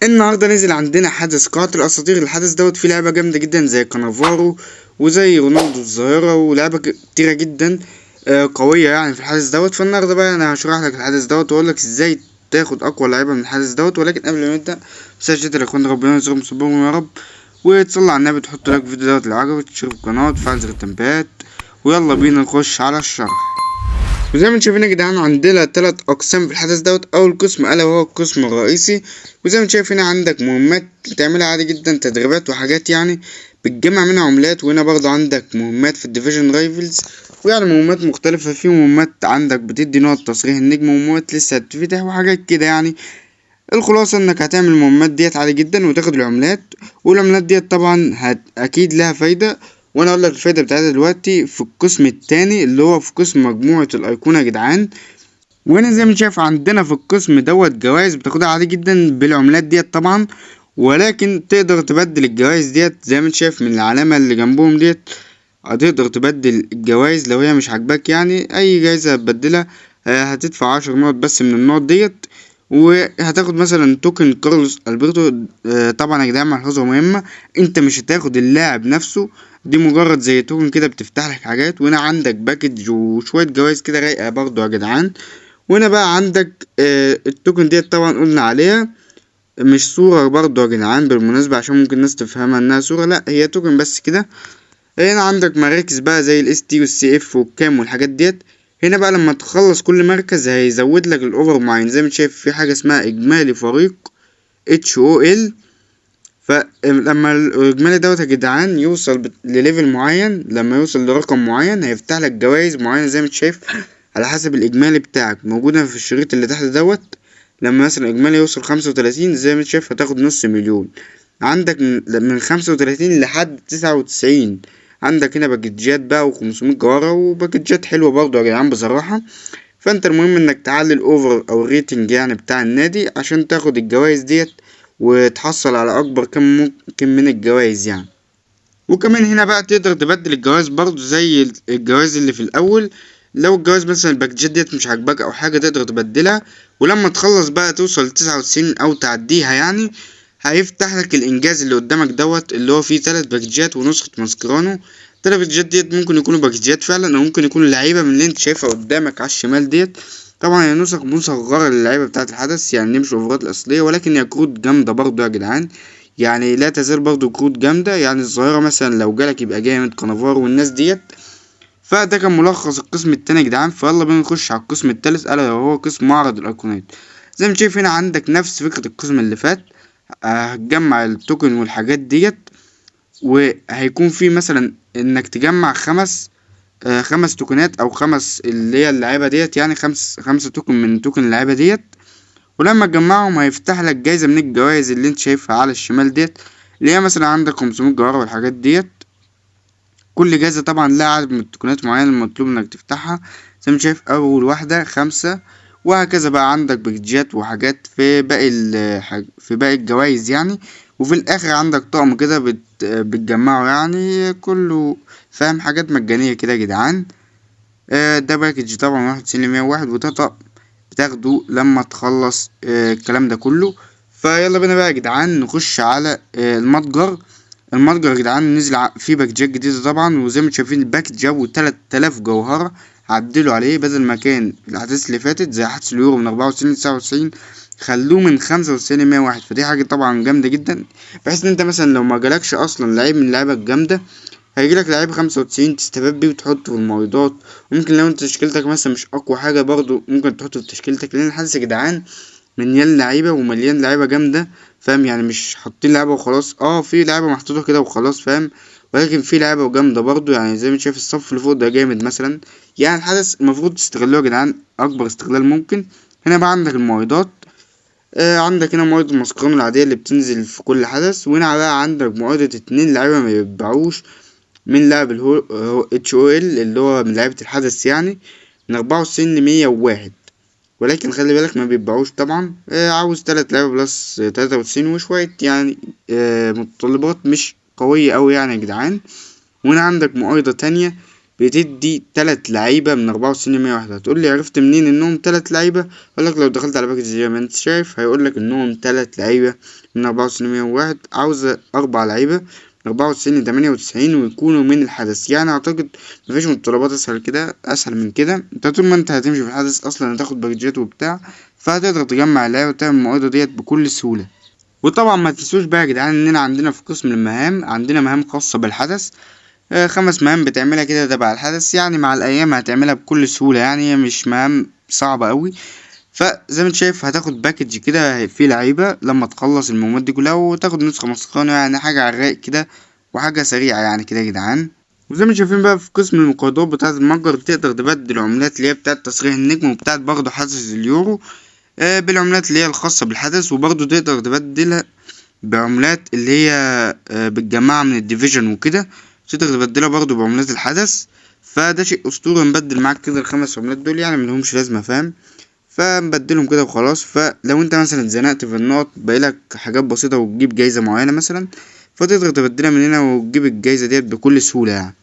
النهارده نزل عندنا حدث قاعة الأساطير. الحدث دوت فيه لعبة جامدة جدا زي كانافارو وزي رونالدو الظاهرة ولعبة كتيرة جدا قوية يعني في الحدث دوت. فالنهارده بقى أنا هشرح لك الحدث دوت وأقول لك إزاي تاخد أقوى لعيبة من الحدث دوت. ولكن قبل ما نبدأ متنساش تدعي لإخوان ربنا يرزقهم صبرهم يا رب، وتصلي على النبي، تحط لايك في الفيديو دوت لو عجبك، تشترك في القناة وتفعل زر التنبيهات. ويلا بينا نخش على الشرح. وزي ما انتم شايفين يا جدعان عندنا 3 اقسام في الحدث دوت. اول قسم الا وهو القسم الرئيسي، وزي ما انتم شايفين عندك مهمات تعملها عادي جدا، تدريبات وحاجات يعني بتجمع منها عملات. وهنا برضه عندك مهمات في الديفيجن رايفلز، ويعني مهمات مختلفة. في مهمات عندك بتدي نقط تصريح النجم، ومهمات لسه هتتفتح وحاجات كده يعني. الخلاصة انك هتعمل المهمات ديت عادي جدا وتاخد العملات، والعملات ديت طبعا اكيد لها فايدة. وانا اقول لك الفايدة بتاعتها دلوقتي في القسم التاني اللي هو في قسم مجموعة الايقونة يا جدعان. وهنا زي ما شايف عندنا في القسم دوت جوائز بتاخدها عادي جدا بالعملات ديت طبعا، ولكن تقدر تبدل الجوائز ديت زي ما انت شايف من العلامة اللي جنبهم ديت. هتقدر تبدل الجوائز لو هي مش عاجباك، يعني اي جايزة هتبدلها هتدفع 10 نقط بس من النقط ديت، وهتاخد مثلا توكن كارلوس البرتو. طبعا يا جدعان ملحوظة مهمة، انت مش هتاخد اللاعب نفسه، دي مجرد زي توكن كده بتفتح لك حاجات. وهنا عندك باكج وشوية جوائز كده رايقة برضو يا جدعان. وهنا بقى عندك التوكن ديت طبعا قلنا عليها مش صورة برضو يا جدعان بالمناسبة، عشان ممكن الناس تفهمها انها صورة، لا هي توكن بس كده. هنا عندك مراكز بقى زي الاس تي والسي اف والكام والحاجات ديت. هنا بقى لما تخلص كل مركز هيزود لك الاوفر معين. زي ما انت شايف في حاجة اسمها اجمالي فريق اتش او ال. فلما الاجمالي دوت يا جدعان يوصل لليفل معين، لما يوصل لرقم معين هيفتح لك جوائز معينة زي ما انت شايف على حسب الاجمالي بتاعك، موجودة في الشريط اللي تحت دوت. لما مثلا اجمالي يوصل 35 زي ما انت شايف هتاخد نص مليون. عندك من 35 لحد 99 عندك هنا باكجات بقى و500 جوهرة وباكجات حلوة برضه يا جدعان بصراحة. فانت المهم انك تعلي الاوفر او الريتنج يعني بتاع النادي عشان تاخد الجوائز ديت وتحصل على اكبر كم ممكن من الجوائز يعني. وكمان هنا بقى تقدر تبدل الجوائز برضه زي الجوائز اللي في الاول. لو الجوائز مثلا الباكجات ديت مش عاجباك او حاجة تقدر تبدلها، ولما تخلص بقى توصل 99 او تعديها يعني هيفتح لك الانجاز اللي قدامك دوت اللي هو فيه 3 باكجات ونسخة ماسكرانو. 3 باكجات ديت ممكن يكونوا باكجات فعلا او ممكن يكونوا لعيبة من اللي انت شايفها قدامك على الشمال ديت. طبعا هي نسخ مصغرة للعيبة بتاعة الحدث، يعني مش الاوفرات الاصلية، ولكن هي كروت جامدة برضه يا جدعان. يعني لا تزال برضو كروت جامدة، يعني الظاهرة مثلا لو جالك يبقى جامد كانافارو والناس ديت. فده كان ملخص القسم التاني يا جدعان. فيلا بينا نخش على القسم التالت الا وهو قسم معرض الايقونات. زي ما شايف هنا عندك نفس فكرة القسم اللي فات. هتجمع التوكن والحاجات ديت، وهيكون في مثلا انك تجمع خمس توكنات او خمس اللي هي اللعيبة ديت، يعني خمسة توكن من توكن اللعيبة ديت. ولما تجمعهم هيفتح لك جايزة من الجوائز اللي انت شايفها على الشمال ديت، اللي هي مثلا عندك 500 جوهرة والحاجات ديت. كل جايزة طبعا لها عدد من التكنات معين المطلوب انك تفتحها. زي ما شايف اول واحدة 5، وهكذا بقى عندك بجيات وحاجات في باقي في باقي الجوائز يعني. وفي الاخر عندك طقم كده بتجمعه يعني كله، فاهم، حاجات مجانية كده يا جدعان. ده باكج طبعا 91 وده طقم بتاخده لما تخلص الكلام ده كله. فيلا بينا بقى يا جدعان نخش على المتجر. المتجر يا جدعان نزل فيه باكجات جديدة طبعا، وزي ما شايفين الباكج جابوا 3000 جوهرة عدلوا عليه. بدل ما كان في الأحداث اللي فاتت زي حدث اليورو من 94 ل99 خلوه من 95 ل101. فدي حاجة طبعا جامدة جدا، بحيث ان انت مثلا لو ما جالكش اصلا لعيب من اللعيبة الجامدة هيجيلك لعيب 95 تستفاد بيه وتحطه في المعروضات. وممكن لو انت تشكيلتك مثلا مش اقوى حاجة برضو ممكن تحطه في تشكيلتك، لان الحدث يا جدعان مليان لعيبة ومليان لعيبة جامدة، فاهم، يعني مش حاطين لعيبة وخلاص. في لعيبة محطوطة كده وخلاص، فاهم، ولكن في لعيبة جامدة برضو. يعني زي ما شايف الصف اللي فوق ده جامد مثلا. يعني الحدث المفروض تستغلوه يا جدعان اكبر استغلال ممكن. هنا بقى عندك المعروضات. عندك هنا معارض المسكران العادية اللي بتنزل في كل حدث. وهنا بقى عندك معارضة 2 لعيبة ما يتباعوش من لاعب اتش او ال اللي هو من لعيبة الحدث، يعني من 94 ل101. ولكن خلي بالك ما بيتباعوش طبعا. عاوز 3 لعيبة بلس 93 وشوية يعني متطلبات مش قوية اوي يعني يا جدعان. وهنا عندك معارضة تانية بتدي 3 لعيبة من 94 101. هتقول لي عرفت منين انهم 3 لعيبة؟ اقول لك لو دخلت على باكج زي ما انت شايف هيقول لك انهم 3 لعيبة من 94 101. عاوزة 4 لعيبة من 94 98 ويكونوا من الحدث. يعني اعتقد مفيش متطلبات اسهل كده، اسهل من كده. انت طول ما انت هتمشي في الحدث اصلا هتاخد باكجات وبتاع، فهتقدر تجمع اللعيبة وتعمل المعاهدة ديت بكل سهولة. وطبعا ما تنسوش بقى يا جدعان اننا عندنا في قسم المهام عندنا مهام خاصة بالحدث. 5 مهام بتعملها كده تبع الحدث، يعني مع الايام هتعملها بكل سهولة، يعني هي مش مهام صعبة قوي. فزي ما انت شايف هتاخد باكج كده فيه لعيبة لما تخلص المهمات دي كلها، وتاخد نسخة مسخنة، يعني حاجة على الرايق كده وحاجة سريعة يعني كده يا جدعان. وزي ما شايفين بقى في قسم المقايضات بتاعة المتجر تقدر تبدل عملات اللي هي بتاعة تصريح النجم وبتاعة برضه حدث اليورو بالعملات اللي هي الخاصة بالحدث، وبرضه تقدر تبدلها بعملات اللي هي بتجمعها من الديفيجن وكده، تقدر تبدلها برضه بعملات الحدث. فده شيء اسطوري. نبدل معاك كده ال5 عملات دول، يعني ملهمش لازمة فاهم، فنبدلهم كده وخلاص. فلو انت مثلا اتزنقت في النقط باقيلك حاجات بسيطة وتجيب جايزة معينة مثلا، فتقدر تبدلها من هنا وتجيب الجايزة ديت بكل سهولة يعني.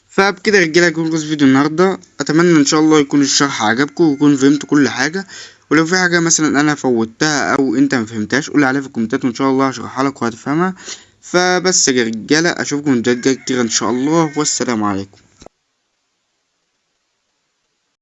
فبكده يا رجاله يكون خلص فيديو النهارده. اتمنى ان شاء الله يكون الشرح عجبكم ويكون فهمتوا كل حاجه. ولو في حاجه مثلا انا فوتها او انت ما فهمتهاش قول عليها في الكومنتات وان شاء الله هشرحها لك وهتفهمها. فبس يا رجاله اشوفكم في فيديوهات جايه كتير ان شاء الله، والسلام عليكم.